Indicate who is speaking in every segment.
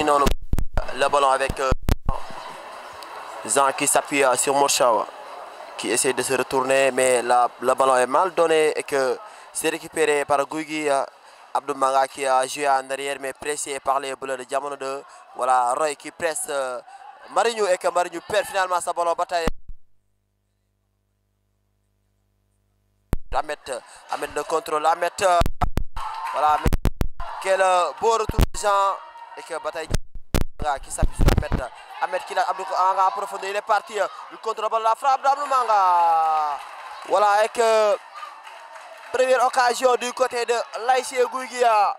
Speaker 1: non, le ballon avec Jean qui s'appuie sur Morshaw, qui essaie de se retourner, mais le ballon est mal donné et que c'est récupéré par Guigui. Abdou Manga qui a joué en arrière, mais pressé par les Bleus de Diamono 2. Voilà, Roy qui presse Marignou et que Marignou perd finalement sa ballon bataille. Ahmed le contrôle, Ahmed, voilà, quel beau retour de Jean et que bataille qui s'appuie sur Ahmed. Ahmed qui l'a Abdou Manga en profondeur, il est parti, il contrôle la frappe d'Abdou Manga. Voilà, et que première occasion du côté de l'ASC Gouguia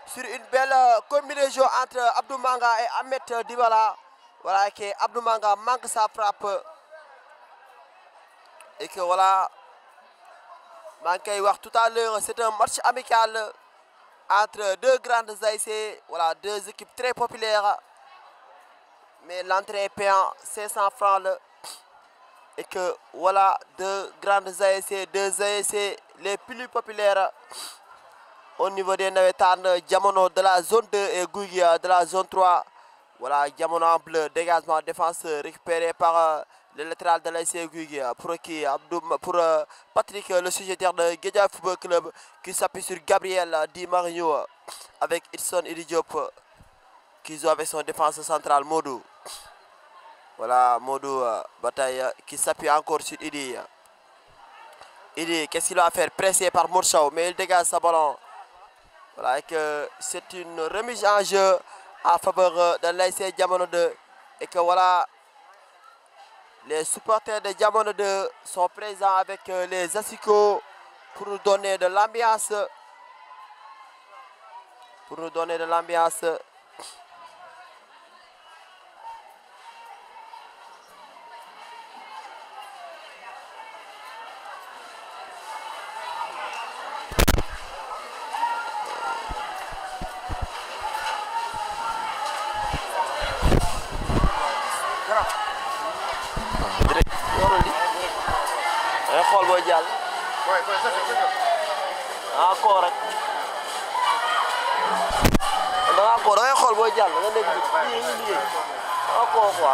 Speaker 1: sur une belle combinaison entre Abdou Manga et Ahmed Dibala. Voilà, que Abdou Manga manque sa frappe et que voilà, tout à l'heure, c'est un match amical entre deux grandes ASC, voilà, deux équipes très populaires, mais l'entrée est payant 500 francs et que voilà, deux grandes ASC, deux ASC les plus populaires au niveau des Navetane, Diamono de la zone 2 et Gouguia de la zone 3. Voilà, Diamono en bleu, dégagement, défense récupéré par le latéral de l'ASC Gouguia. Pour qui pour Patrick, le sujettaire de Guédia Football Club, qui s'appuie sur Gabriel Di Marigno avec Idson Idiop, qui joue avec son défense central Modou. Voilà, Modou bataille qui s'appuie encore sur Idi. Idi, qu'est-ce qu'il va faire? Pressé par Morshaw, mais il dégage sa ballon. Voilà, et que c'est une remise en jeu en faveur de l'ASC Diamono 2. Et que voilà, les supporters de Diamono 2 sont présents avec les assicots pour nous donner de l'ambiance. Pour nous donner de l'ambiance. Encore rek encore da ngay xool booy jàll nga nekk bi liggéey encore quoi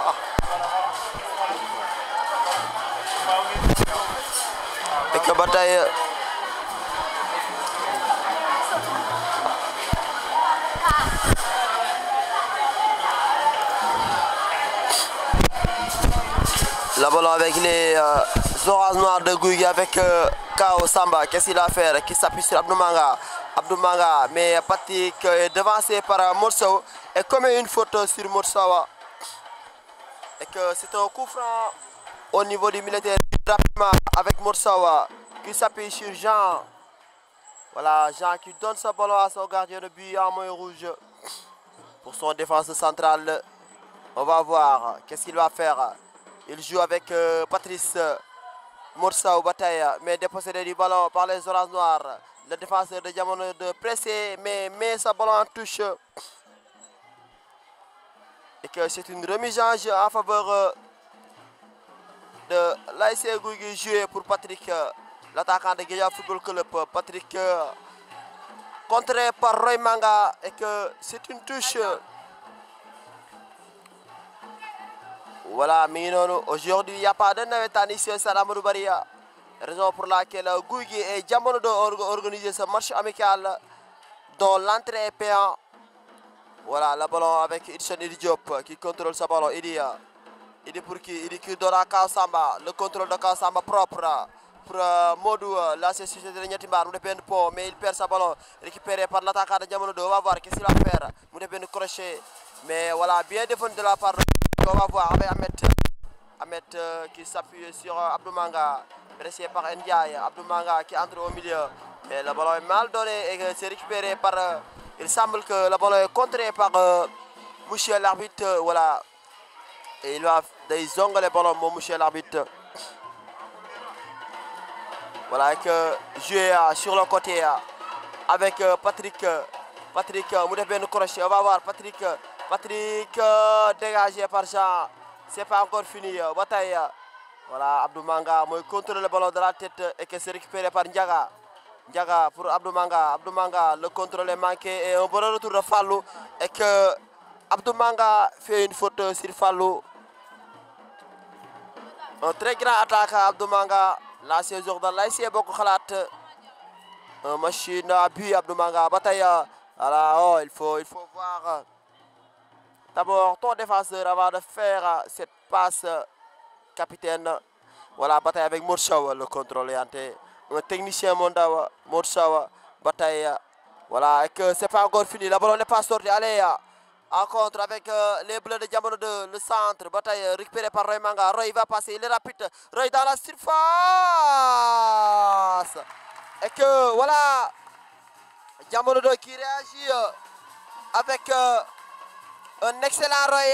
Speaker 1: et que bataille la ballon avec les oranges noirs de Guigui avec Kao Samba, qu'est-ce qu'il va faire? Qui s'appuie sur Abdou Manga. Abdou Manga, mais Patrick est devancé par Morshaw et commet une faute sur Morshaw. Et que c'est un coup franc au niveau du militaire rapidement avec Morshaw qui s'appuie sur Jean. Voilà, Jean qui donne ce ballon à son gardien de but en maillot rouge pour son défense centrale. On va voir qu'est-ce qu'il va faire. Il joue avec Patrice Morshaw bataille, mais dépossédé du ballon par les oranges noirs. Le défenseur de Diamono de pressé, mais met sa ballon en touche. Et que c'est une remise en jeu en faveur de l'ASC Gougui joué pour Patrick, l'attaquant de Guédia Football Club. Patrick contré par Roy Manga et que c'est une touche. Voilà, mais non, aujourd'hui il n'y a pas de Navetan ici à Salamou Baria. Raison pour laquelle Gougui et Diamono ont organisé ce match amical dont l'entrée est payante. Voilà, le ballon avec Idson Idiop qui contrôle ce ballon. Il est pour qui? Il qui donne à Kaosamba. Le contrôle de Kaosamba propre pour Modou, la société de Niatimbar. Mais il perd ce ballon récupéré par l'attaquant de Diamono 2. On va voir qu'est-ce qu'il va faire. Moudepende crochet. Mais voilà, bien défendu de la part de... On va voir avec Ahmed qui s'appuie sur Abdou Manga, pressé par Ndiaye. Abdou Manga qui entre au milieu. Et le ballon est mal donné et c'est récupéré par... il semble que le ballon est contré par monsieur l'arbitre. Voilà. Et il va zongler le ballon, mon monsieur l'arbitre. Voilà, que jouer sur le côté avec Patrick. Patrick, Moudepende crochet. On va voir Patrick. Patrick dégagé par Jean. C'est pas encore fini. Bataille. Voilà, Abdou Manga contrôle le ballon de la tête et que c'est récupéré par Ndiaga. Ndiaga pour Abdou Manga. Abdou Manga, le contrôle est manqué et un bon retour de Fallou. Et que Abdou Manga fait une faute sur Fallou. Un très grand attaquant Abdou Manga. L'ancien joueur de l'ASC Bokk Xalaat. Machine à but Abdou Manga. Bataille. Voilà, oh, il faut voir d'abord ton défenseur avant de faire cette passe capitaine. Voilà, bataille avec Moursawa, le contrôle orienté. Un technicien Mondawa, Moursawa, bataille. Voilà, et que c'est pas encore fini. La ballon n'est pas sortie. Allez, en contre avec les Bleus de Diamono 2, le centre. Bataille récupérée par Roy Manga. Roy va passer, il est rapide. Roy dans la surface. Et que voilà, Diamono 2 qui réagit avec un excellent Roy.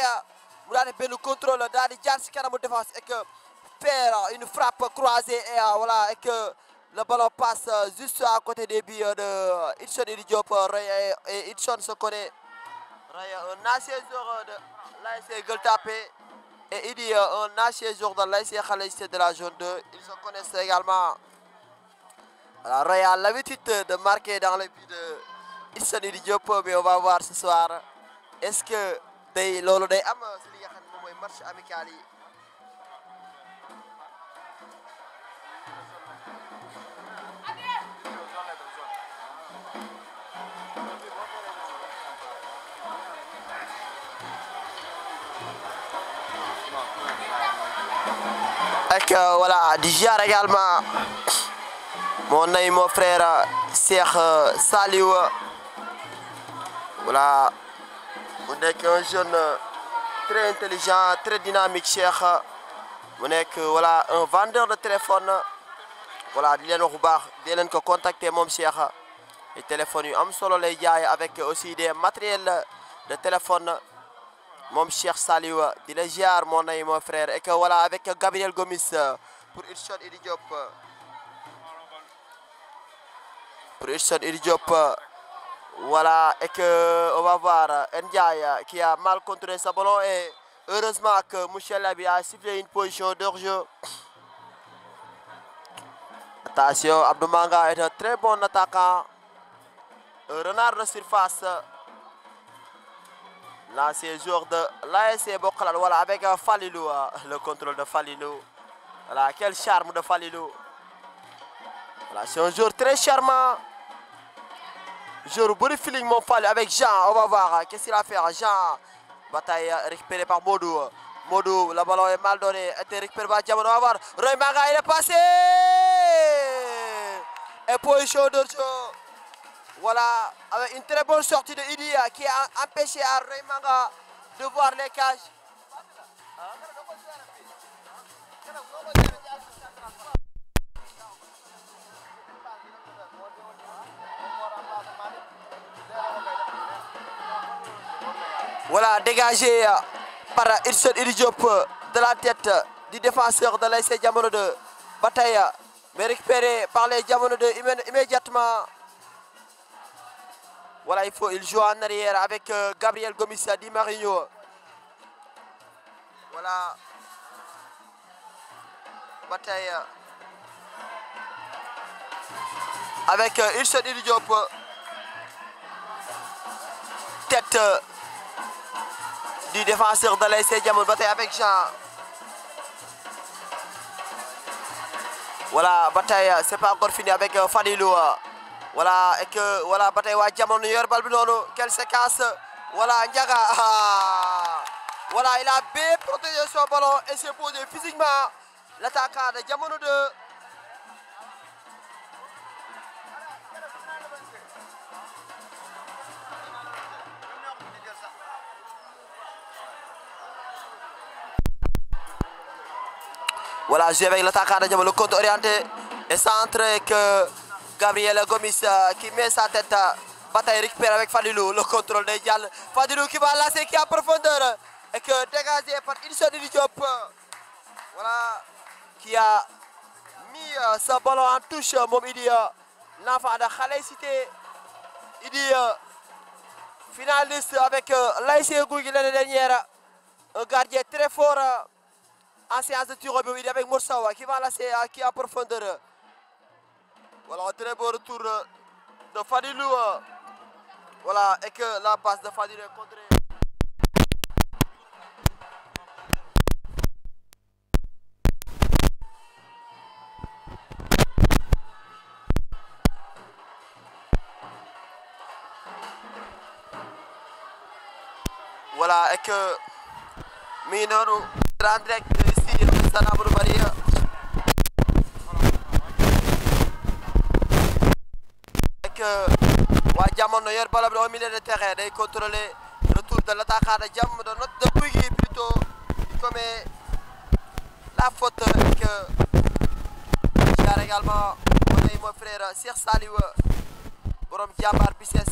Speaker 1: Mu daal di benn contrôle daal di jaar ci kanamu défense et que faire une frappe croisée et voilà et que le ballon passe juste à côté des buts de Hudson Idi Diop. Roy et Hudson se connaît. Roy un ancien joueur de l'ASC Gueule Tapée et Idi un ancien joueur de l'ASC Xalé Cité de la zone 2. Ils se connaissent également. Voilà, Roy a l'habitude de marquer dans les buts de Hudson Idi Diop, mais on va voir ce soir est-ce que day loolu day am si li nga xam ne moom mooy match amical yi. Ak voilà di ziar également mon ami mon frère Cheikh Saliou. Voilà, mu nekk un jeune très intelligent, très dynamique, Cheikh. Mu nekk voilà un vendeur de téléphone. Voilà, di leen wax bu baax di leen ko contacter moom Cheikh. Et téléphone yu am solo lay jaay avec aussi des matériels de téléphone. Moom Cheikh Saliou di la ziar mon ami mon frère. Et que voilà avec Gabriel Gomis pour Hudson Idi Diop. Pour Hudson Idi Diop. Voilà, et que on va voir Ndiaye qui a mal contrôlé sa ballon et heureusement que Michel Labi a sifflé une position d'hors-jeu. Attention, Abdou Manga est un très bon attaquant. Un renard de surface. L'ancien joueur de l'ASC Bokk Xalaat. Voilà, avec Falilou, le contrôle de Falilou. Voilà, quel charme de Falilou. Voilà, c'est un joueur très charmant. Joueur bu feeling moom Fallou avec Jean. On va voir qu'est-ce qu'il va faire. Jean, bataille récupérée par Modou. Modou, le ballon est mal donné. Été récupéré par Diamono. On va voir. Roy Manga, il est passé. Et position de jeu. Voilà, avec une très bonne sortie de Idi qui a empêché à Roy Manga de voir les cages. Voilà, dégagé par Hudson Idi Diop de la tête du défenseur de l'ASC Diamono 2. Bataille, mais récupéré par les Diamono 2 immédiatement. Voilà, il joue en arrière avec Gabriel Gomis Di Marino. Voilà. Bataille avec Hudson Idi Diop. Tête du défenseur de l'ASC Diamono. Bataille avec Jean. Voilà, bataille, c'est pas encore fini avec Fadilou. Voilà, et que voilà, bataille waa Diamono yor bal bi noonu. Quelle séquence. Voilà, Ndiaga. Voilà, il a bien protégé son ballon et s'est posé physiquement. L'attaquant de Diamono 2. Voilà, je vais avec l'attaquant de Diamono, le compte orienté et centre et que Gabriel Gomis qui met sa tête. Bataille récupère avec Fadilou, le contrôle de Dial. Fadilou qui va lancer, qui a profondeur et que dégagé par Hudson Idi Diop. Voilà, qui a mis ce ballon en touche, mon Idi, l'enfant de Xalé Cité. Idi, finaliste avec l'ASC Gouy l'année dernière. Un gardien très fort en séance de tir au but avec Moursawa qui va lancer, qui a profondeur. Voilà, un très beau retour de Fadilou. Voilà, et que la passe de Fadilou est contrée. Voilà, et que Minoru en direct ici au Stade Amadou Barry. Et que Jamono yor ballon au milieu de terrain day contrôler le retour de l'attaquant de Jam de notre de Puy plutôt il commet la faute que jar également mon frère Cheikh Saliou borom Jambar Business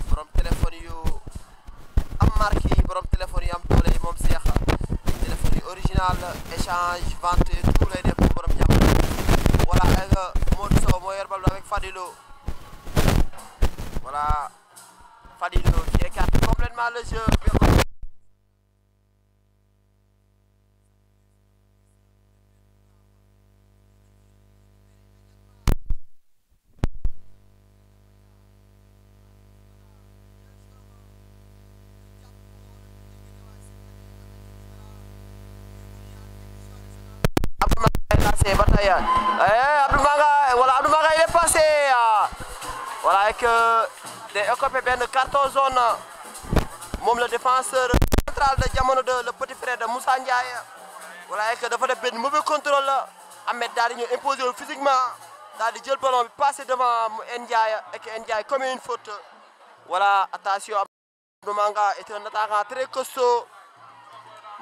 Speaker 1: borom téléphone yu am marque yi borom téléphone yu am doole yi moom Cheikh téléphone yu original échange vente et tout lay def borom Jambar voilà ak Modou Sow moo yor ballon avec Fadilou. Voilà, Fadilou qui écarte complètement le jeu. Abdou Manga, voilà, Abdou Manga il est passé. Voilà, avec des écopé bien de carton jaune. Mom le défenseur central de Jamono 2, le petit frère de Moussa Ndiaye. Voilà, avec dafa def ben mauvais contrôle. Ahmed daal di ñu imposer physiquement. Daal di jël ballon bi passer devant Ndiaye et que Ndiaye commet une faute. Voilà, attention, Abdou Manga est un attaquant très costaud.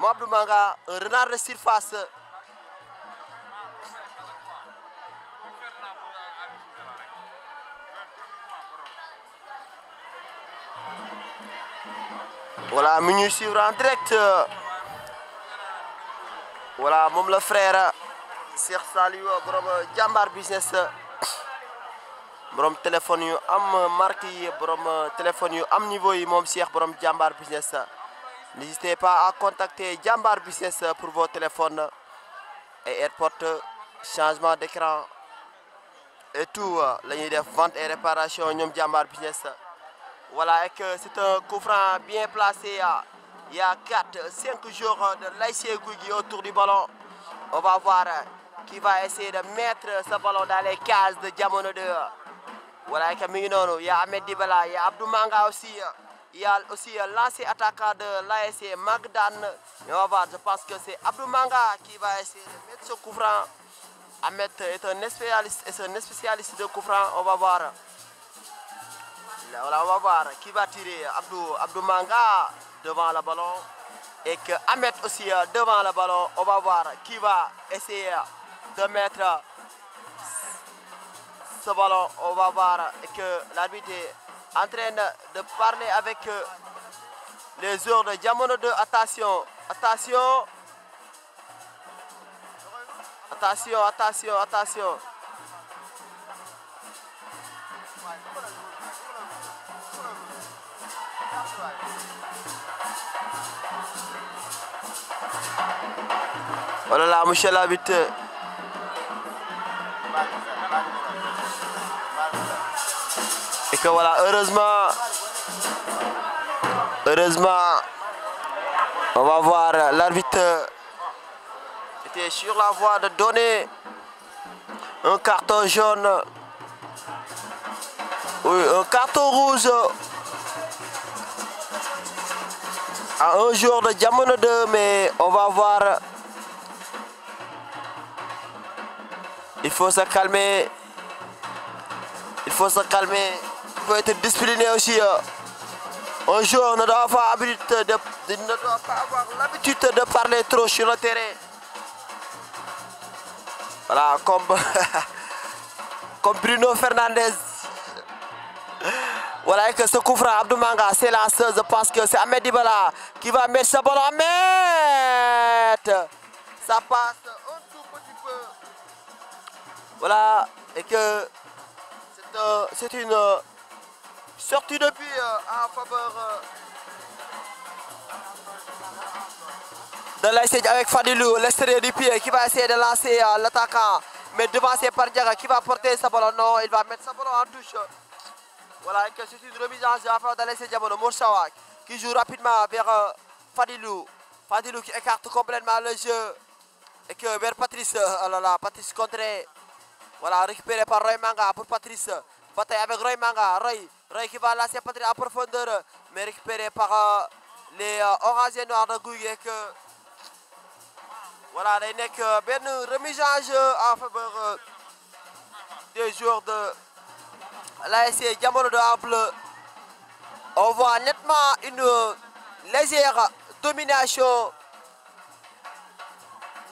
Speaker 1: Abdou Manga, un renard de surface. Voilà, nous suivre en direct. Voilà, mon le frère Cheikh Saliou borom Jambar Business borom téléphone yu am marque yi borom téléphone yu am niveau yi moom Cheikh borom Jambar Business. N'hésitez pas à contacter Jambar Business pour vos téléphones et airport, changement d'écran et tout. La ñuy def vente et réparation ñoom Jambar Business. Voilà, et que c'est un coup franc bien placé. Il y a 4-5 jours de l'ASC Gouy autour du ballon. On va voir qui va essayer de mettre ce ballon dans les cases de Jamono 2. Voilà, et que il y a Ahmed Dibala, il y a Abdou Manga aussi. Il y a aussi l'ancien attaquant de l'ASC Magdan. Et on va voir, je pense que c'est Abdou Manga qui va essayer de mettre ce coup franc. Ahmed est un spécialiste de coup franc. On va voir. Voilà, on va voir qui va tirer. Abdou Manga devant le ballon et que Ahmed aussi devant le ballon. On va voir qui va essayer de mettre ce ballon. On va voir que l'arbitre est en train de parler avec les joueurs de Jamono 2. Attention, attention, attention, attention, attention. Voilà là, monsieur l'arbitre. Et que voilà, heureusement, on va voir l'arbitre était sur la voie de donner un carton jaune. Oui, un carton rouge à un joueur de Jamono 2, mais on va voir. Il faut se calmer. Il faut se calmer. Il faut être discipliné aussi. Un joueur ne doit pas avoir l'habitude de parler trop sur le terrain. Voilà, comme Bruno Fernandes. Voilà que ce coup franc, Abdou Manga s'élance. Je pense que c'est Ahmed Dibala qui va mettre ce ballon. Ahmed! Ça passe un tout petit peu. Voilà, et que c'est une sortie de but en faveur de l'ASC avec Fadilou, l'extérieur du pied qui va essayer de lancer l'attaquant, mais devancé par Diaga qui va porter ce ballon. Non, il va mettre ce ballon en touche. Voilà, et que c'est une remise en jeu en faveur de l'ASC Jamono. Moursawa qui joue rapidement vers Fadilou. Fadilou qui écarte complètement le jeu. Et que vers Patrice, oh là là, Patrice contré. Voilà, récupéré par Roy Manga pour Patrice. Bataille avec Roy Manga. Roy qui va lancer Patrice en profondeur. Mais récupéré par les orange et noirs de Gouye et que voilà, day nekk benn remise en jeu en faveur des joueurs de l'ASC Jamono 2 en bleu. On voit nettement une légère domination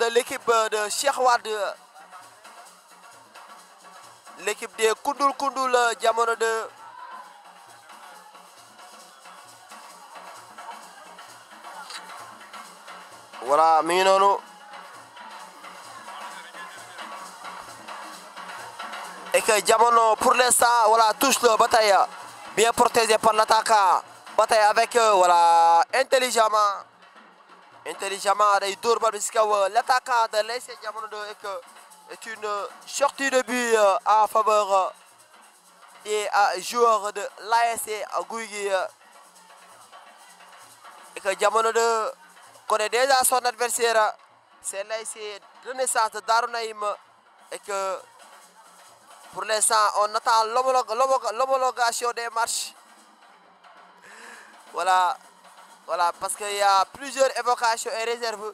Speaker 1: de l'équipe de Cheikh Wade, l'équipe des Koundoul Koundoul Jamono 2. Voilà, mi ngi noonu. Et que Jamono pour l'instant voilà touche le bataille bien protégé par l'attaquant. Bataille avec voilà intelligemment day dóor bal bi ci kaw l'attaquant de l'ASC Jamono 2 et que est une sortie de but en faveur des joueurs de l'ASC Gouye Gui. Et que Jamono 2 connaît déjà son adversaire, c'est l'ASC Renaissance de Darou Naïm et que pour l'instant on attend l'homologation des matchs. Voilà, parce qu'il y a plusieurs évocations et réserves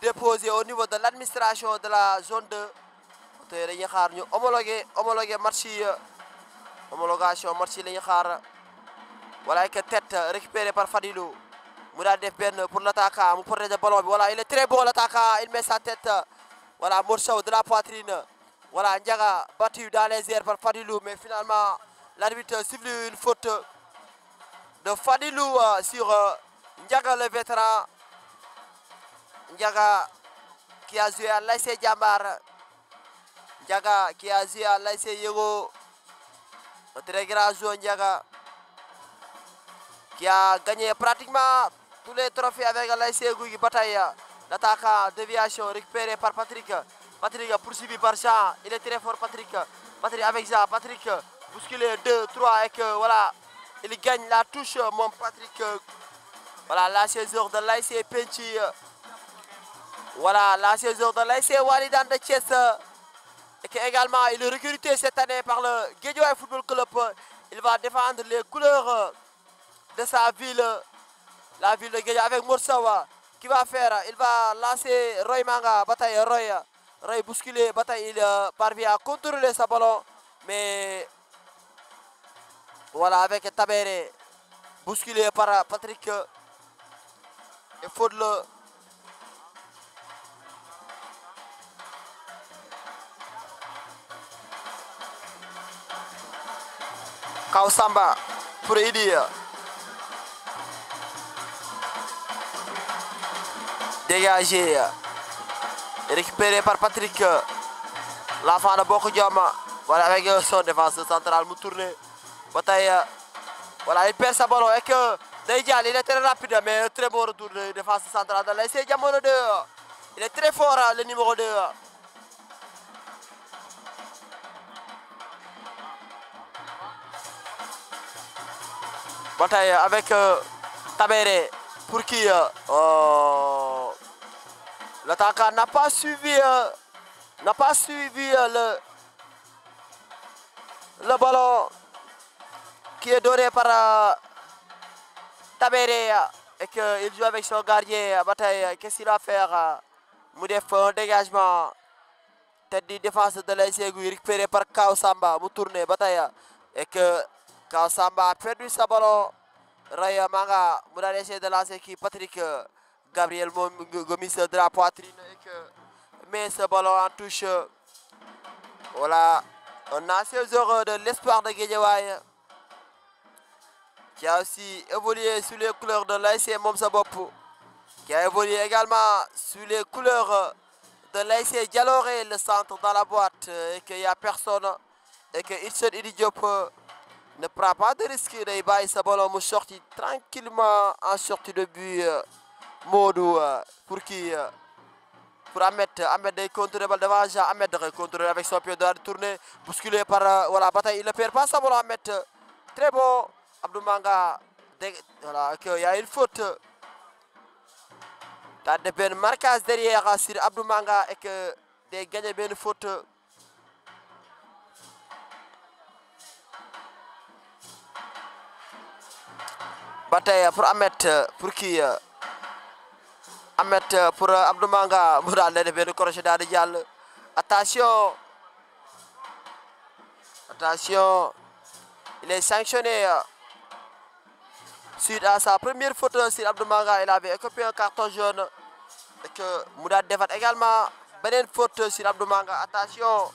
Speaker 1: déposées au niveau de l'administration de la zone 2. te dañuy xaar ñu homologué match yi homologation match yi la ñuy xaar. Voilà que tête récupérée par Fadilou mu daal def benn pour l'attaquant mu protéger ballon bi. Voilà, il est très bon l'attaquant, il met sa tête. Voilà, Morshaw de la poitrine. Voilà, Ndiaga battu dans les airs par Fadilou, mais finalement l'arbitre siffle une faute de Fadilou sur Ndiaga le vétéran. Ndiaga qui a joué à l'ASC Jambar. Ndiaga qui a joué à l'ASC Yego. Un très grand joueur Ndiaga qui a gagné pratiquement tous les trophées avec l'ASC Gouye Gui. Bataille, l'attaquant, déviation récupéré par Patrick. Patrick poursuivi par Jean, il est très fort Patrick. Patrick avec Jean, Patrick bousculé 2, 3 et que voilà, il gagne la touche mon Patrick. Voilà, la saison de l'ASC Penchi. Voilà, la saison de l'ASC Walidan de Thiès. Et que également il est recruté cette année par le Guédiawaye Football Club. Il va défendre les couleurs de sa ville, la ville de Guédiawaye avec Moursawa. Qui va faire? Il va lancer Roy Manga, bataille Roy bousculé, bataille, il parvient à contrôler sa ballon. Mais voilà, avec Tabéré, bousculé par Patrick. Et Faudle. Kaosamba pour Idi. Dégagé. Récupéré par Patrick. L'enfant de Boko Dioma. Voilà, avec son défenseur central, mu tourné. Bataille. Voilà, il perd sa ballon et que Dejan, il est très rapide, mais très bon retour de défense centrale de l'ASC Jamono 2. Il est très fort, le numéro 2. Bataille avec Tabéré pour qui l'attaquant n'a pas suivi le ballon qui est donné par Tabéré et qu'il joue avec son gardien. Bataille, qu'est-ce qu'il va faire? Moudef, un dégagement. Tête de défense de l'ASC Gouye récupéré par Kao Samba. Vous tournez, Bataille. Et que Kao Samba a perdu sa ballon. Raya Manga, vous allez essayer de lancer qui Patrick Gabriel Gomis de la poitrine. Et que met ce ballon en touche. Voilà, un ancien joueur de l'espoir de Guédiawaye qui a aussi évolué sous les couleurs de l'ASC Momsabop, qui a évolué également sous les couleurs de l'ASC Dialoré, le centre dans la boîte, et qu'il n'y a personne, et que Idson Idi Diop ne prend pas de risque, il baille ce ballon mu sorti tranquillement en sortie de but. Modou pour qui? Pour Ahmed. Ahmed est contrôlé devant Jean. Ahmed est contrôlé avec son pied droit tourné, bousculé par voilà, Bataille. Il ne perd pas sa ballon, Ahmed. Très bon. Abdou Manga. Voilà, il y a une faute. Il y a des marquages derrière sur Abdou Manga et que des gagné une faute. Bataille pour Ahmed, pour qui Ahmed pour Abdou Manga, mu daal di benn crochet daal di jàll. Attention, attention, il est sanctionné suite à sa première faute sur Abdou Manga. Il avait écopé un carton jaune et que mu daal di defaat également beneen faute sur Abdou Manga. Attention,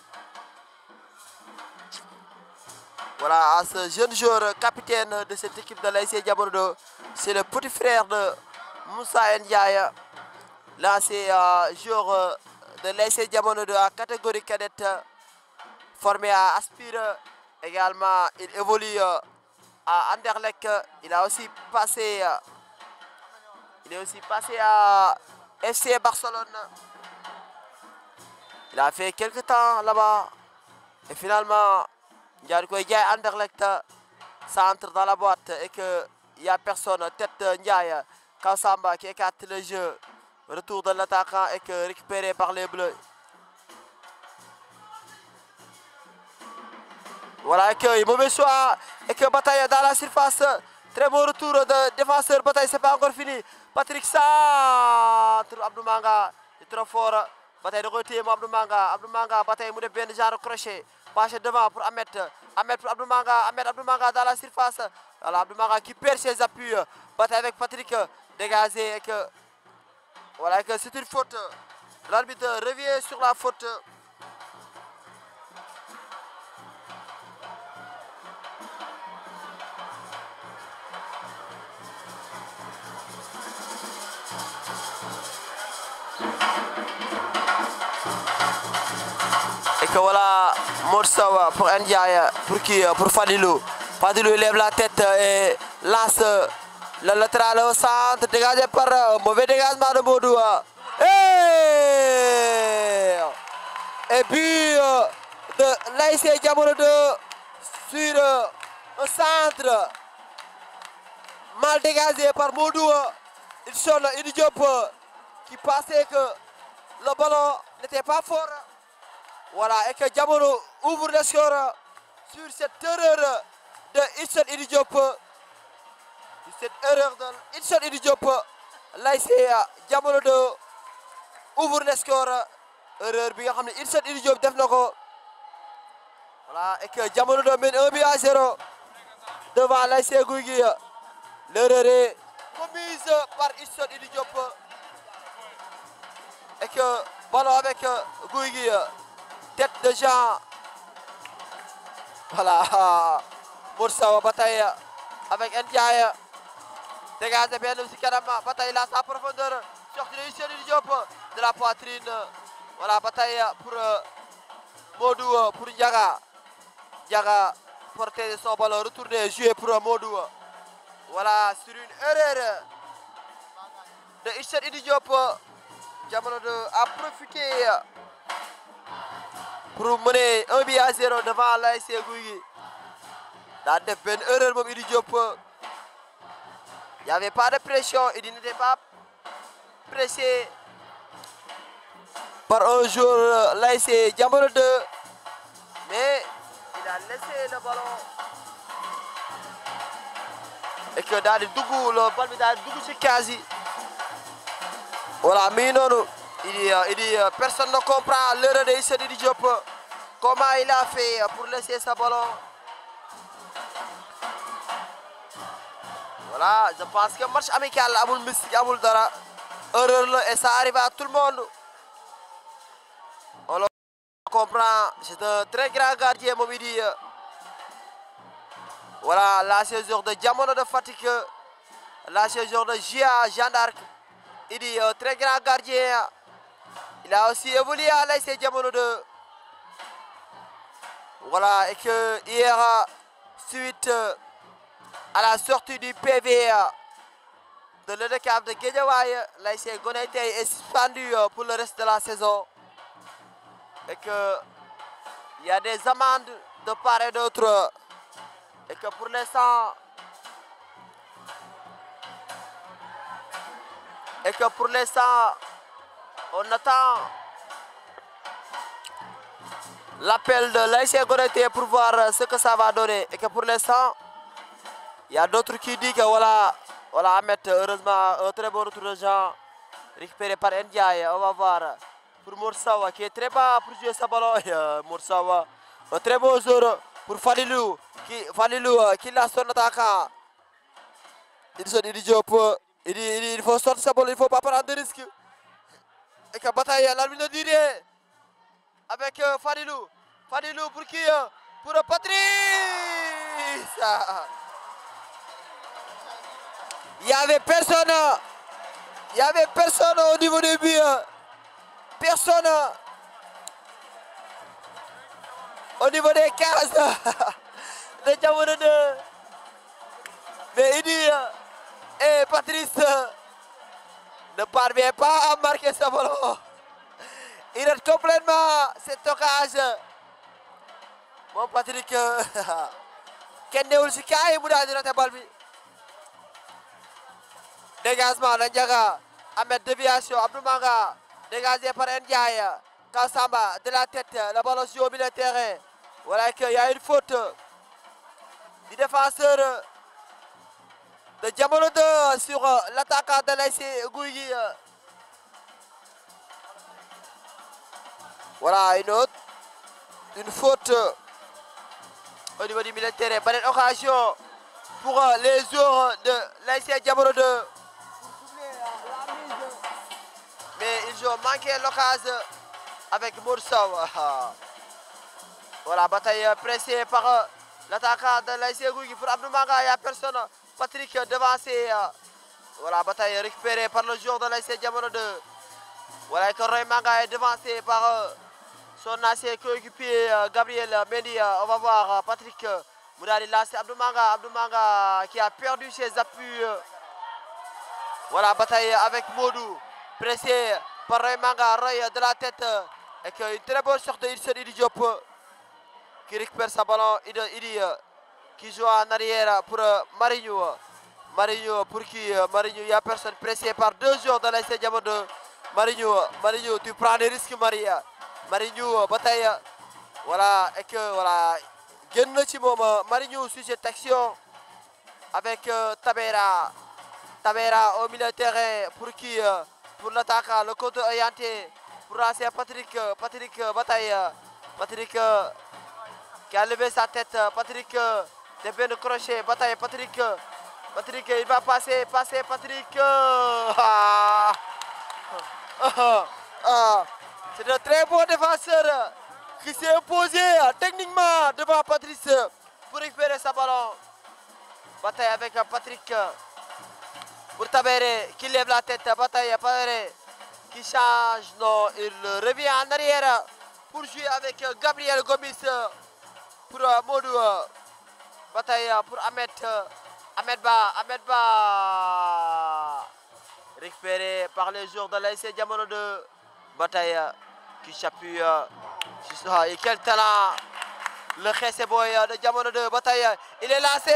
Speaker 1: voilà, à ce jeune joueur capitaine de cette équipe de l'ASC Diamono 2, c'est le petit frère de Moussa Ndiaye, l'ancien joueur de l'ASC Diamono 2 à catégorie cadette, formé à Aspire. Également, il évolue à Anderlecht. Il est aussi passé à FC Barcelone. Il a fait quelques temps là-bas et finalement, il a Anderlecht, ça entre dans la boîte et qu'il n'y a personne. Tête Ndiaye, Kassamba qui écarte le jeu. Retour de l'attaquant et que récupéré par les Bleus. Voilà, et que mauvais choix et que bataille dans la surface. Très bon retour de défenseur. Bataille, c'est pas encore fini. Patrick Centre, Abdou Manga est trop fort. Bataille de côté, Abdou Manga. Abdou Manga, bataille, il bien déjà crochet. Passe devant pour Ahmed. Ahmed pour Abdou Manga. Abdou Manga dans la surface. Voilà, Abdou Manga qui perd ses appuis. Bataille avec Patrick. Dégagé et que. Voilà, que c'est une faute. L'arbitre revient sur la faute. Et que voilà, Morsawa pour Ndiaye, pour qui? Pour Fadilou. Fadilou lève la tête et lance le latéral au centre, dégagé par mauvais dégagement de Modou. Et puis de l'ASC Diamono 2 sur un centre mal dégagé par Modou. Il sonne Idi Diop qui pensait que le ballon n'était pas fort. Voilà, et que Diamono ouvre le score sur cette erreur de Idson Idi Diop. Cette erreur de Idson Idi Diop, l'ASC Diamono 2 ouvre le score. Erreur bi nga xam ne Idson Idi Diop def na ko. Voilà, et que Diamono 2 mène 1-0 devant l'ASC Gouy Gui. L'erreur est commise par Idson Idi Diop. Et que ballon avec Gouy Gui. Tête de Jean. Voilà. Moursawa bataille avec Ndiaye. Dégagé bien aussi Kanama. Bataille là sa profondeur. Sortie de Idson Idi Diop de la poitrine. Voilà, bataille pour Modou, pour Ndiaga. Ndiaga porter son ballon, retourner, jouer pour Modou. Voilà, sur une erreur de Idson Idi Diop. Diamono 2 a profité pour mener 1-0 devant l'ASC Gouy Gui. Dans def benn erreur moom Idi Diop. Il n'y avait pas de pression, il n'était pas pressé par un joueur l'ASC Diamono 2, mais il a laissé le ballon et que daal di dugg le bal bi daal di dugg ci case yi. Voilà, mais non, il dit personne ne comprend l'erreur de Idson Idi Diop. Comment il a fait pour laisser ce ballon? Voilà, je pense que match amical amul mystique amul dara. Erreur là et ça arrive à tout le monde. On le comprend, c'est un très grand gardien, mon midi. Voilà, l'ancien joueur de Diamono de Fatick, l'ancien joueur de GIA, Jeanne d'Arc. Il dit très grand gardien. Il a aussi évolué à l'ASC Diamono 2. Voilà, et que hier, suite à la sortie du PV de l'EDCAF de Guédiawaye, l'ASC Ngoné Teye est suspendu pour le reste de la saison. Et que il y a des amendes de part et d'autre. Et que pour l'instant, on attend l'appel de l'ASC Ngoné Teye pour voir ce que ça va donner. Et que pour l'instant, il y a d'autres qui disent que voilà, Voilà, Ahmed, heureusement, un très bon retour de Jean. Récupéré par Ndiaye, on va voir. Pour Moursawa qui est très bas pour jouer sa ballon. Moursawa, un très bon joueur pour Falilou. Falilou qui lance son attaquant. Il faut sortir sa balle, il ne faut pas prendre de risques. Et que bataille, l'arbitre de Didier. Avec Falilou. Falilou pour qui? Pour Patrice. Il n'y avait personne. Il n'y avait personne au niveau du but. Personne. Au niveau des cases. De Diamono 2. Mais Idi et Patrice ne parvient pas à marquer ce ballon. Il rate complètement cette occasion. Mon Patrick. Ken newul si kaay mu daal di raté bal bi. Dégagement de Ndiaga. Ahmed déviation. Abdou Manga. Dégagé par Ndiaye. Kassamba de la tête. Le ballon sur au milieu de terrain. Voilà qu'il y a une faute du défenseur de Diamono 2 sur l'attaquant de l'ASC Gouy. Voilà une faute au niveau du milieu de terrain. Bonne occasion pour les joueurs de l'ASC Diamono 2. Mais ils ont manqué l'occasion avec Moursawa. Voilà, bataille pressée par l'attaquant de l'ASC Gouy pour Abdou Manga. Il n'y a personne. Patrick devancé. Voilà, bataille récupérée par le joueur de l'ASC Diamono 2. Voilà que Roy Manga est devancé par son ancien coéquipier Gabriel Mendy. On va voir Patrick Moudali lancer Abdou Manga. Abdou Manga qui a perdu ses appuis. Voilà, bataille avec Modou. Pressé par Roy Manga. Roy de la tête. Et une très bonne sortie de Idi Diop qui récupère sa ballon. Idi qui joue en arrière pour Marinho. Marinho pour qui? Marinho, il n'y a personne, pressé par deux joueurs de l'ASC Diamono 2. Marinho, tu prends des risques, Maria. Marinho, bataille. Voilà, et que voilà. Marinho sur cette action avec Tabera. Tabera au milieu de terrain pour qui? Pour l'attaquant, le contre orienté. Pour lancer Patrick. Patrick, bataille. Patrick qui a levé sa tête. Patrick. Des bien de crochet, bataille Patrick. Patrick, il va passer Patrick. C'est un très bon défenseur qui s'est imposé techniquement devant Patrice pour récupérer sa ballon. Bataille avec Patrick. Pour Tabere qui lève la tête. Bataille Tabere qui change. Non, il revient en arrière pour jouer avec Gabriel Gomis. Pour Modou. Bataille pour Ahmed Ba. Récupéré par les joueurs de l'ASC Diamono 2. Bataille qui s'appuie sur ça. Et quel talent! Le Khessé Boy de Diamono 2. Bataille, il est lancé.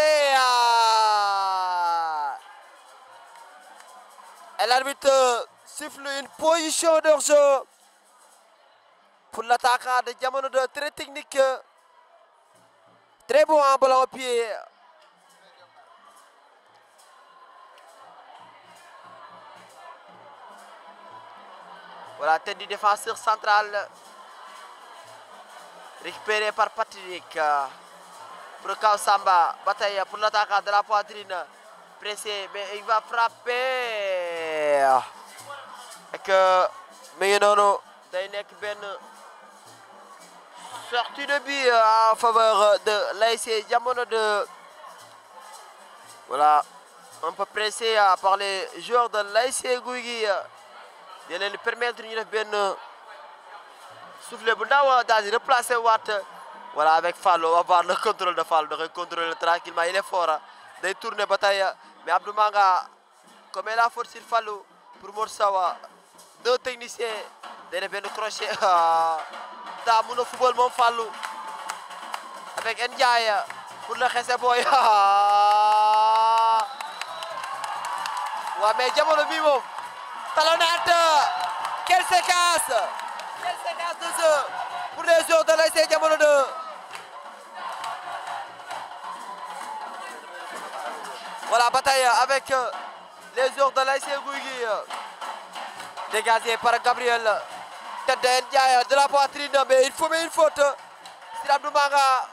Speaker 1: Et l'arbitre siffle une position de jeu pour l'attaquant de Diamono 2. Très technique. Très bon en ballon au pied. Voilà, tête du défenseur central. Récupéré par Patrick. Pour Kassamba. Bataille pour l'attaquant de la poitrine. Pressé, mais il va frapper. Et que, mais non, Dainek Ben. Sortie de but en faveur de l'ASC Diamono 2. Voilà, un peu pressé par les joueurs de l'ASC Gouy. Il va lui permettre de faire souffler bu ndaw daal di replacer waat. Voilà, avec Fallo, on va voir le contrôle de Fallo. Il contrôle tranquillement, il est fort. Il tourne bataille. Mais Abdou Manga commet la faute sur Fallo pour Moursawa. Deux techniciens. Il vient de crochet. Dans mon football, mon Fallo. Avec Ndiaye pour le Khessé Boy. Ouais, mais Diamono Bimo. Talonnette. Quelle séquence! Quelle séquence de jeu pour les joueurs de l'ASC Diamono 2. Voilà, bataille avec les joueurs de l'ASC Gouy dégagé par Gabriel tête de Ndiaye de la poitrine mais il faut une faute sur Abdou Manga.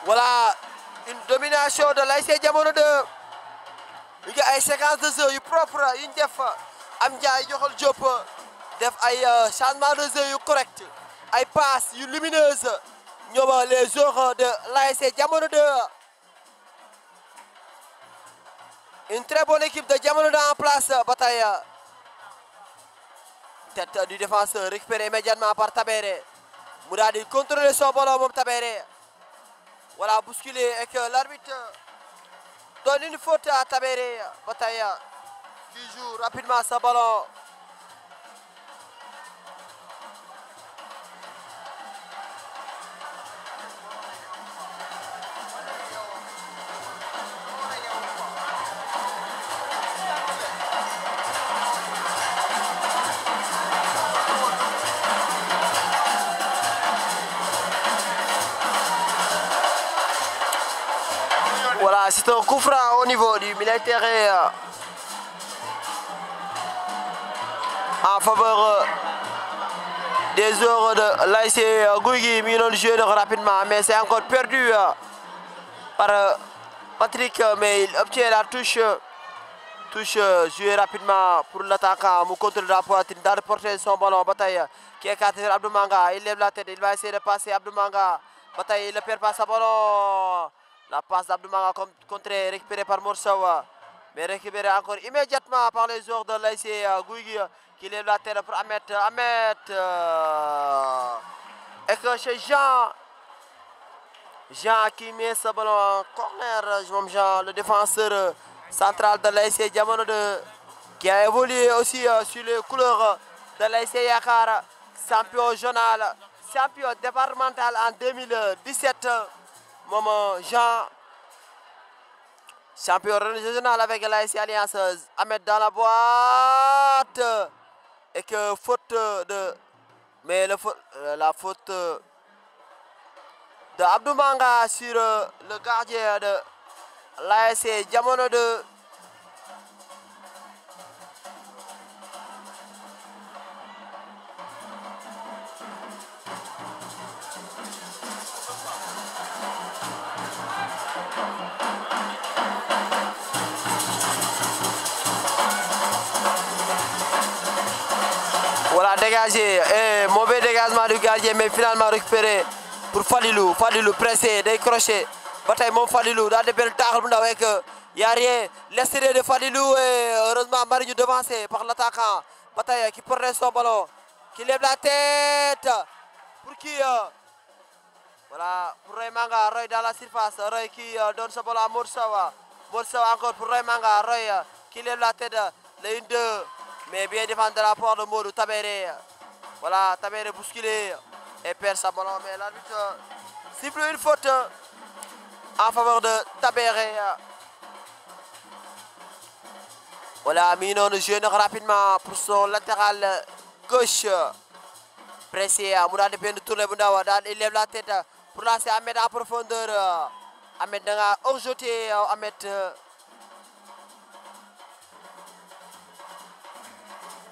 Speaker 1: Voilà une domination de l'ASC Diamono 2. Il y a une séquence de jeu propre yu ñu def am Ndiaye joxal Diop def ay changement de jeu yu correct ay passes yu lumineuses ñoom les joueurs de l'ASC Diamono 2. Une très bonne équipe de Diamono 2 en place. Bataille. Tête du défenseur récupérée immédiatement par Tabéré. Mouradi contrôle son ballon moom Tabéré. Voilà, bousculé et que l'arbitre donne une faute à Tabéré. Bataille qui joue rapidement ce ballon. Voilà, c'est un coup franc au niveau du militaire en faveur des joueurs de l'ASC Gouy Gui. Ils joué rapidement, mais c'est encore perdu par Patrick, mais il obtient la touche jouée rapidement pour l'attaquant. Mu contrôle la poitrine, dans de porter son ballon. Bataille qui est écarté sur Abdou Manga. Il lève la tête, il va essayer de passer Abdou Manga. Bataille, il ne perd pas sa ballon. La passe d'Abdou Manga contrée, récupérée par Morsawa, mais récupérée encore immédiatement par les joueurs de l'ASC Gouy Gui qui lève la tête pour Ahmed. Et que c'est Jean qui met ce ballon en corner. Jean, le défenseur central de l'ASC Diamono 2 qui a évolué aussi sur les couleurs de l'ASC Yakar, champion zonal, champion départemental en 2017. Maman Jean, champion régional avec l'ASC Alliance. Ahmed dans la boîte. Et que faute de... Mais la faute de Abdou Manga sur le gardien de l'ASC Diamono 2. Voilà, dégagé, et mauvais dégagement du gardien, mais finalement récupéré pour Fadilou. Fadilou pressé, décroché. Bataille mon Fadilou, dans des belles tacles, avec il n'y a rien. L'extérieur de Fadilou, et heureusement Marignou devancé par l'attaquant. Bataille qui porte son ballon, qui lève la tête. Pour qui voilà, pour Roy Manga, Roy dans la surface. Roy qui donne ce ballon à Morsawa. Morsawa encore pour Roy Manga, Roy qui lève la tête. Le 1-2. Mais bien défendu de la part de Modou Tabéré. Voilà, Tabéré bousculé et perd sa ballon. Mais l'arbitre siffle une faute en faveur de Tabéré. Voilà, Mino nous joue rapidement pour son latéral gauche. Pressé, Mourad de tourner Bundawa. Il lève la tête pour lancer Ahmed en profondeur. Ahmed n'a pas jeté. Ahmed.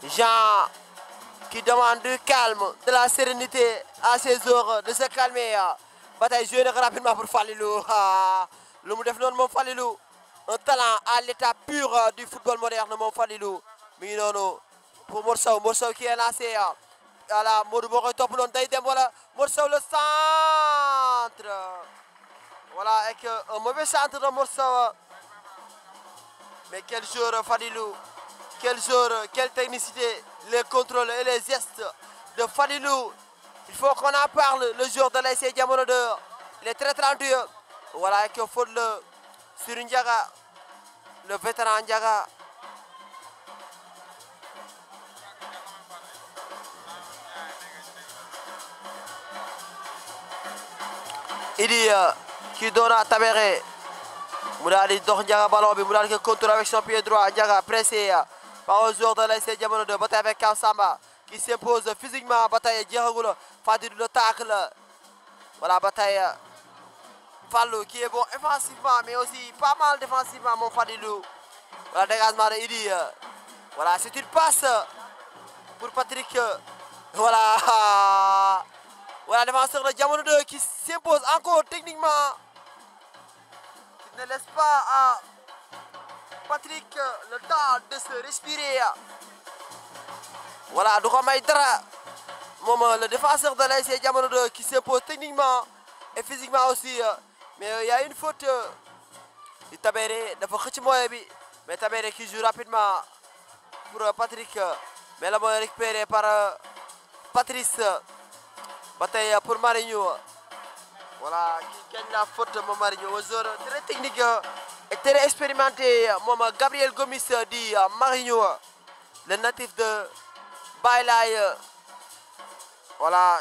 Speaker 1: Jean qui demande du calme, de la sérénité à ses joueurs, de se calmer. Bataille jouée rapidement pour Falilou. Le mou def non mon Falilou. Un talent à l'état pur du football moderne, mon Falilou. Mais non, pour Morsaw qui est lancé. Voilà, Modou Bokoy top non day dem wala Morsaw le centre. Voilà, avec un mauvais centre de Morsaw. Mais quel joueur Falilou. Quel joueur, quelle technicité, les contrôles et les gestes de Fadilou. Il faut qu'on en parle, le joueur de l'ASC Diamono 2. Il est très talentueux. Voilà, qu'il faut le sur Ndiaga, le vétéran Ndiaga. Il dit qui donne à Tabéré. Mouradi Dor Ndiaga ballon, Mouradi qui contrôle avec son pied droit. Ndiaga pressé. Par un joueur de l'ASC Diamono 2, bataille avec Kansamba qui s'impose physiquement, bataille Djiragoula, Fadilou le tacle. Voilà, bataille Fallou qui est bon offensivement mais aussi pas mal défensivement mon Fadilou. Voilà dégagement de Idi. Voilà c'est une passe pour Patrick. Voilà. Voilà défenseur de Diamono 2 qui s'impose encore techniquement. Qui ne laisse pas à Patrick le temps de se respirer. Voilà du ko may dara moom le défenseur de l'ASC Diamono 2 qui s'impose techniquement et physiquement aussi. Mais il y a une faute de Tabéré dafa xëcc moyen bi mais Tabéré qui joue rapidement pour Patrick mais la mooy récupéré par Patrice ba tey pour Marinho. Voilà qui gagne la faute moom Marinho un joueur très technique et très expérimenté moom Gabriel Gomis di Marinho le natif de Baylay. Voilà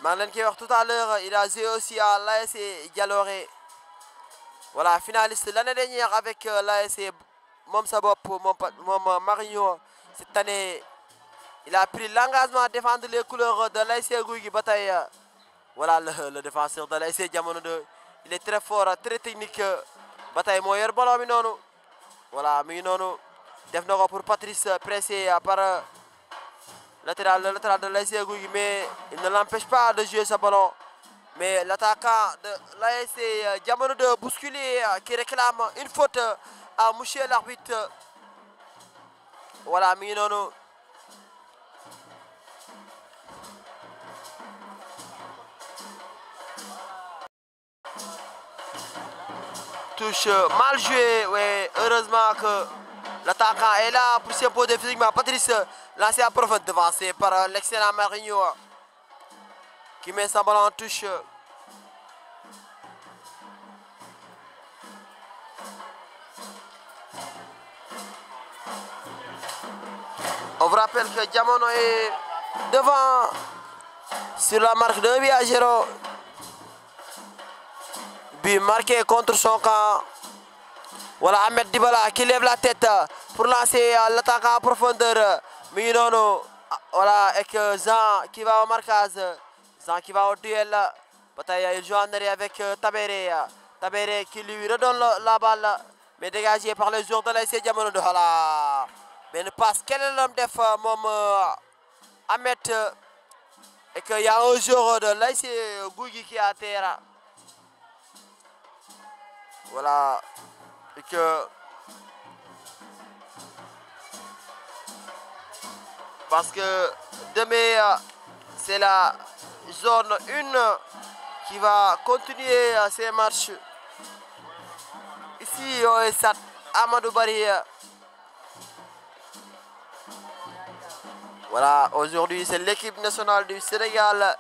Speaker 1: maa ngi leen koy wax tout à l'heure il a joué aussi à l'ASC Jalooré. Voilà finaliste l'année dernière avec l'ASC moom sa bopp moom Marinho. Cette année il a pris l'engagement à défendre les couleurs de l'ASC Gouy ba tey. Voilà le défenseur de l'ASC Diamono 2 il est très fort très technique ba tey moo yor ballon bi noonu. Voilà mi ngi noonu def na ko pour Patrice pressé par le latéral de l'ASC Gouy mais il ne l'empêche pas de jouer ce ballon. Mais l'attaquant de l'ASC Diamono 2 bousculé qui réclame une faute à monsieur l'arbitre. Voilà mi ngi noonu. Touche mal joué, oui, heureusement que l'attaquant est là pour s'imposer physiquement. Patrice lancé à profondeur devancé par l'excellent Marinho qui met son ballon en touche. On vous rappelle que Diamono est devant sur la marque de 1-0. But marqué contre son camp. Voilà Ahmed Dibala qui lève la tête pour lancer l'attaquant en profondeur. Mais non, non. Voilà, avec Jean qui va au marquage. Jean qui va au duel. Bataille, il joue en arrière avec Tabéré. Tabéré qui lui redonne la balle. Mais dégagé par les joueurs de l'ASC Diamono 2. Voilà. Mais ne passe quel est l'homme def Ahmed. Et qu'il y a un joueur de l'ASC Gouy qui est à terre. Voilà. Et que parce que demain c'est la zone 1 qui va continuer ses matchs ici au stade Amadou Barry. Voilà, aujourd'hui c'est l'équipe nationale du Sénégal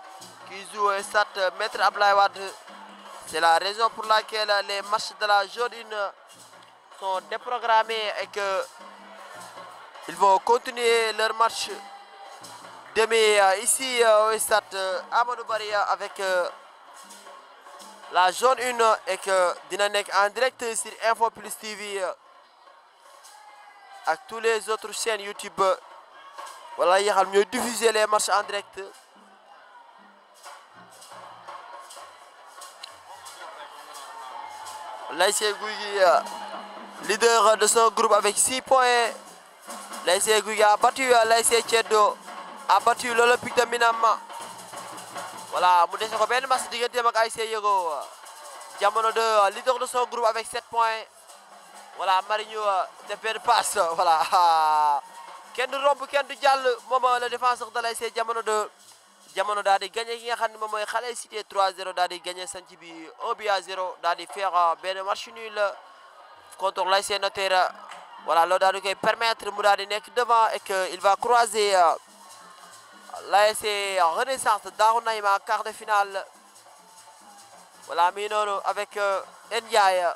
Speaker 1: qui joue au stade Maître Abdoulaye Wade. C'est la raison pour laquelle les matchs de la zone 1 sont déprogrammés et que ils vont continuer leur match demain ici au stade Amadou Barry avec la zone 1 et que dina nekk en direct sur Info Plus TV ak tous les autres chaînes YouTube. Voilà yi xam ñooy diffuser les matchs en direct. L'ASC Gouy leader de son groupe avec 6 points. L'ASC Gouy a battu l'ASC Ceddo, a battu l'Olympique de Minam. Voilà, mu dese ko benn match digganteem ak ASC Yego. Diamono 2 leader de son groupe avec 7 points. Voilà, Marinho def benn passe. Voilà. Kenn du romb kenn du jàll moom le défenseur de l'ASC Diamono 2. Diamono daal di gagné ki nga xam ne moom mooy Xale Cité 3-0 daal di gagné sanc bi 1-0 daal di faire benn match nul contre l'ASC Notaire. Voilà loolu daal di koy permettre mu daal di nekk devant et que il va croiser l'ASC Renaissance Darou Naïma en quart de finale. Voilà mi noonu avec Ndiaye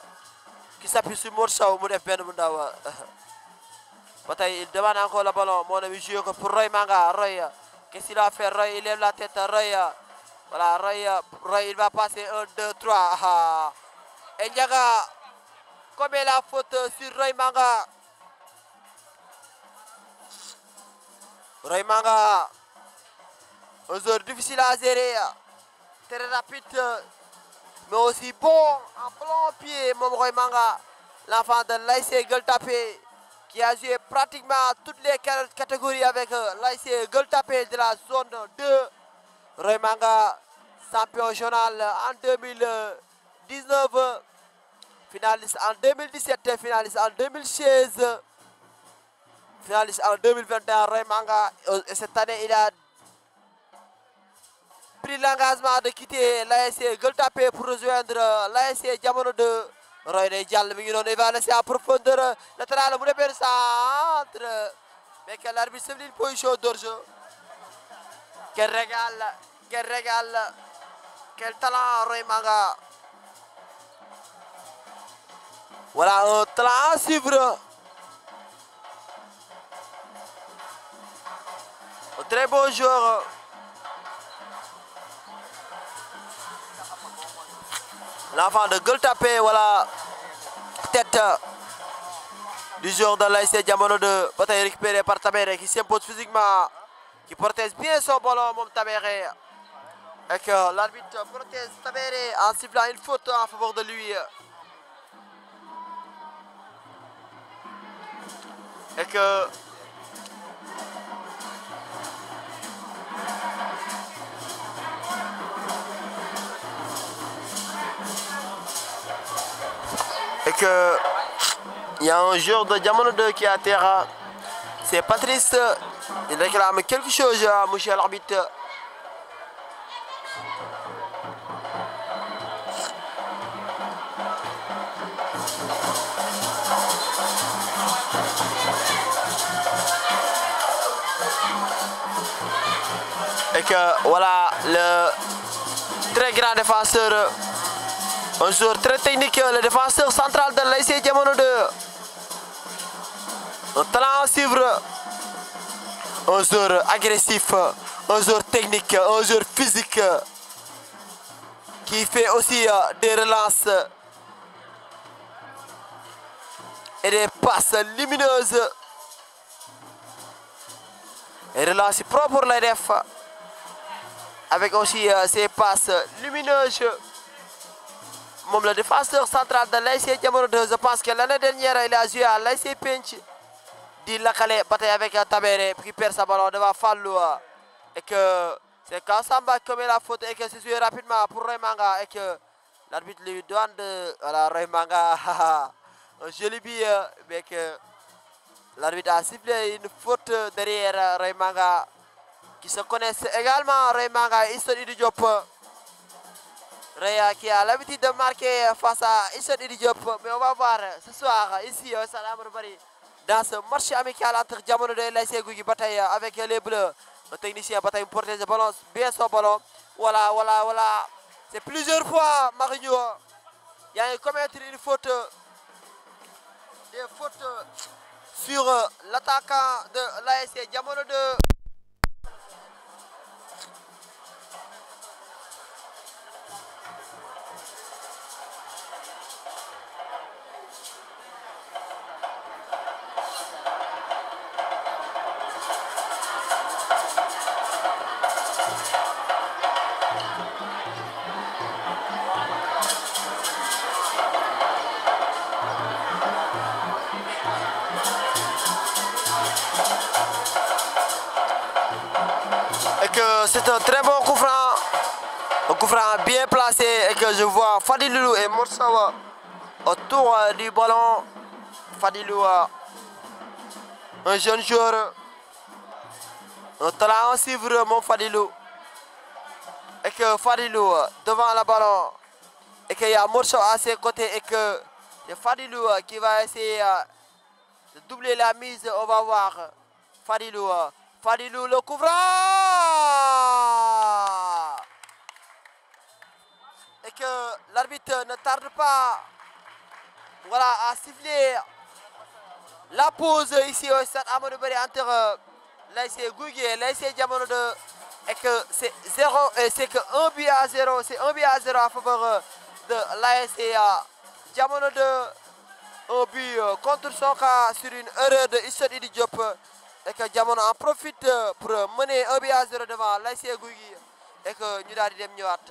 Speaker 1: qui s'appuie sur Mor Sow mu def benn bu ndaw. Ba tey il demande encore le ballon moo nami joué ko pour Roy Manga. Roy qu'est-ce qu'il va faire? Roy il lève la tête. Roy voilà Roy il va passer 1 2 3 et Ndiaga commet la faute sur Roy Manga. Roy Manga un joueur difficile à gérer, très rapide mais aussi bon en plein pied, Mom Roy Manga, l'enfant de l'ASC Gueule Tapée, qui a joué pratiquement toutes les catégories avec l'ASC Gueule Tapée de la zone 2. Roy Manga, champion journal en 2019, finaliste en 2017, finaliste en 2016, finaliste en 2021. Roy Manga, et cette année, il a pris l'engagement de quitter l'ASC Gueule Tapée pour rejoindre l'ASC Jamono 2. Roy day jàll mi ngi noonu, il va laisser en profondeur latéral mu defee centre, mais que l'arbitre siffle une position d'hors-jeu. Quel régal, quel talent Roy Manga. Voilà un talent à suivre. Un très bon joueur. L'enfant de Gueule Tapée, voilà, tête du joueur de l'ASC Jamono 2, bataille récupérée par Tabéré qui s'impose physiquement, qui protège bien son ballon, Mom Tabéré, et que l'arbitre protège Tabéré en sifflant une faute en faveur de lui. Et que il y a un joueur de Jamono 2 qui est à terre, c'est Patrice, il réclame quelque chose à monsieur l'arbitre. Et que voilà le très grand défenseur, un joueur très technique, le défenseur central de l'ASC Jamono 2. Un talent à suivre, un joueur agressif, un joueur technique, un joueur physique, qui fait aussi des relances et des passes lumineuses. Et relances propres pour les def, avec aussi ces passes lumineuses. Même le défenseur central de l'ASC Jamono 2, je pense que l'année dernière, il a joué à l'ASC Pench. Di Lakale, bataille avec Tabéré, qui perd sa ballon devant Fallou. Et que c'est Kansamba qui commet la faute et que c'est joué rapidement pour Roy Manga. Et que l'arbitre lui donne de. Voilà, Roy Manga, un joli billet, mais que l'arbitre a sifflé une faute derrière Roy Manga, qui se connaissent également, Roy Manga et Issa Idi Diop. Roy qui a l'habitude de marquer face à Issa Idi Diop, mais on va voir ce soir ici au Stade Amadou Barry, dans ce match amical entre Jamono 2 et l'ASC Gouy Gui, bataille avec les Bleus. Le technicien bataille protège le ballon, bien son ballon. Voilà. C'est plusieurs fois Marigno. Il y a commettre une faute, des fautes sur l'attaquant de l'ASC Jamono 2. C'est un très bon coup franc bien placé, et que je vois Fadilou et Moursawa autour du ballon. Fadilou, un jeune joueur, un talent à suivre, mon Fadilou. Et que Fadilou devant le ballon, et qu'il y a Moursawa à ses côtés, et que c'est Fadilou qui va essayer de doubler la mise. On va voir Fadilou, le coup franc. Et que l'arbitre ne tarde pas, voilà, à siffler la pause ici au Stade Amadou Barry entre l'ASC Gouy Gui et l'ASC Jamono 2. Et que c'est 0, et c'est que 1 but à 0, c'est 1 but à 0 en faveur de l'ASC Jamono 2. Un but contre son cas sur une erreur de Issa Idi Diop. Et que Jamono en profite pour mener 1 but à 0 devant l'ASC Gouy Gui. Et que ñu daal di dem ñëwaat.